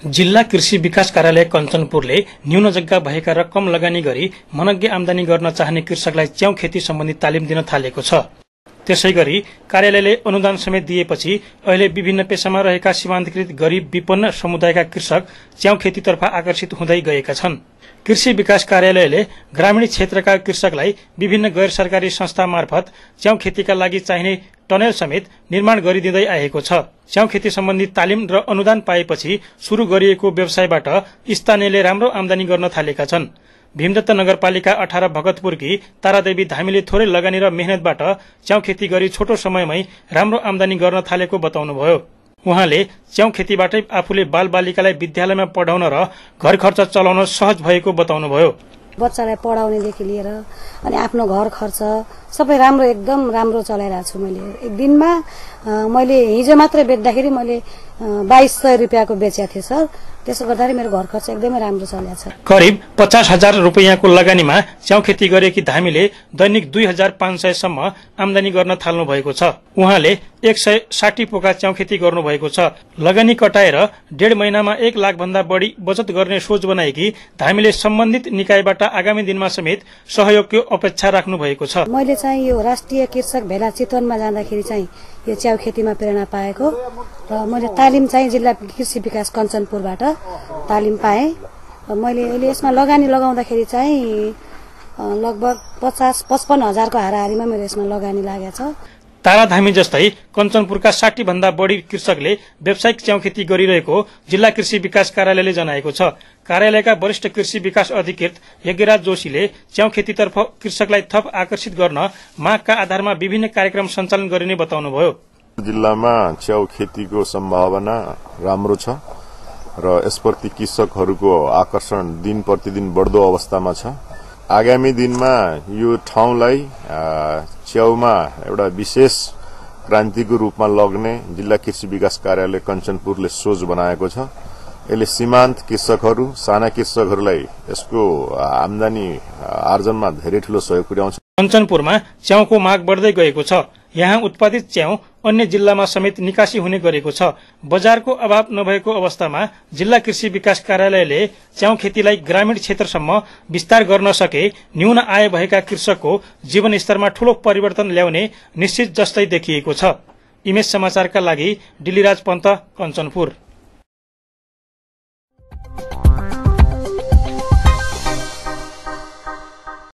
जिल्ला कृषि विकास कार्यालय कञ्चनपुरले न्यून जग्गा भएका र कम लगानी गरी मनग्गे आमदानी गर्न चाहने कृषकलाई च्याउ खेती सम्बन्धी तालिम दिन थालेको छ। त्यसैगरी कार्यालयले अनुदान समेत दिएपछि अहिले विभिन्न पेशामा रहेका सीमान्तकृत गरीब विपन्न समुदायका कृषक च्याउ खेतीतर्फ आकर्षित हुँदै गएका छन्। कृषि विकास कार्यालयले ग्रामीण क्षेत्रका कृषकलाई विभिन्न गैर सरकारी संस्था मार्फत च्याउ खेतीका लागि चाहिने टनेल समेत निर्माण गरिदिँदै आएको छ। च्याउ खेती सम्बन्धी तालिम र अनुदान पाएपछि शुरू गरिएको व्यवसायबाट स्थानीयले राम्रो आमदानी गर्न थालेका छन्। भीमदत्त नगरपालिका 18 भगतपुरकी तारादेवी धामीले थोरै लगानी र मेहनतबाट च्याउ खेती गरी छोटो समयमै राम्रो आमदानी गर्न थालेको बताउनुभयो। उहाँले च्याउ खेतीबाटै आफूले बालबालिकालाई विद्यालयमा पढाउन र घर खर्च चलाउन सहज भएको बताउनुभयो। बच्चालाई पढाउनेदेखि लिएर अनि आफ्नो घर खर्च सबै राम्रो एकदम राम्रो चलाइरहेको छु। मैले एक दिनमा मैले हिजो मात्र बेच्दाखेरि मैले 2200 रुपियाँको बेचेको थिएँ सर। त्यसो गर्दाखेरि मेरो घर खर्च एकदमै राम्रो चलेको छ। करिब 50,000 रुपैयाँको लगानीमा च्याउ खेती गरेकी धामीले दैनिक 2500 सम्म आमदानी गर्न थाल्नु भएको छ। उहाँले 160 पोका च्याउ खेती गर्नु भएको छ। लगानी कटाएर 1.5 महिनामा 1 लाख भन्दा बढी बचत गर्ने सोच बनाएकी धामीले सम्बन्धित निकायबाट आगामी दिनमा समेत सहयोगको अपेक्षा राख्नु भएको छ। मैले चाहिँ यो राष्ट्रिय कृषक भेला चितवनमा जाँदाखेरि चाहिँ यो च्याउ खेतीमा प्रेरणा पाएको र मैले तालिम चाहिँ जिल्ला कृषि विकास कञ्चनपुरबाट तालिम पाएँ। मैले अहिले यसमा लगानी लगाउँदाखेरि चाहिँ लगभग 50-55 हजारको हाराहारीमा मेरो यसमा लगानी लागेको छ। ताराधामी जस्तै कञ्चनपुरका 60 भन्दा बढी कृषकले व्यावसायिक च्याउ खेती गरिरहेको जिल्ला कृषि विकास कार्यालयले जनाएको छ। कार्यालयका वरिष्ठ कृषि विकास अधिकृत यज्ञराज जोशीले च्याउ खेतीतर्फ कृषकलाई थप आकर्षित गर्न मागका आधारमा विभिन्न कार्यक्रम सञ्चालन गरिने बताउनुभयो। जिल्लामा च्याउ खेतीको सम्भावना राम्रो छ र यसप्रति कृषकहरूको आकर्षण दिन प्रतिदिन बढ्दो अवस्थामा छ। आगामी दिनमा यो ठाउँलाई च्याउमा एउटा विशेष क्रान्तिको रूपमा लग्ने जिल्ला कृषि विकास कार्यालय कञ्चनपुरले सोच बनाएको छ। यसले सीमान्त कृषकहरू साना कृषकहरूलाई यसको आमदानी आर्जनमा धेरै ठूलो सहयोग पुर्याउँछ। कञ्चनपुरमा च्याउको माग बढ्दै गएको छ। यहाँ उत्पादित च्याउ अन्य जिल्लामा समेत निकासी हुने गरेको छ। बजारको अभाव नभएको अवस्थामा जिल्ला कृषि विकास कार्यालयले च्याउ खेतीलाई ग्रामीण क्षेत्रसम्म विस्तार गर्न सके न्यून आय भएका कृषकको जीवनस्तरमा ठूलो परिवर्तन ल्याउने निश्चित जस्तै देखिएको छ। इमेज समाचारका लागि डिलिराज पन्त, कञ्चनपुर।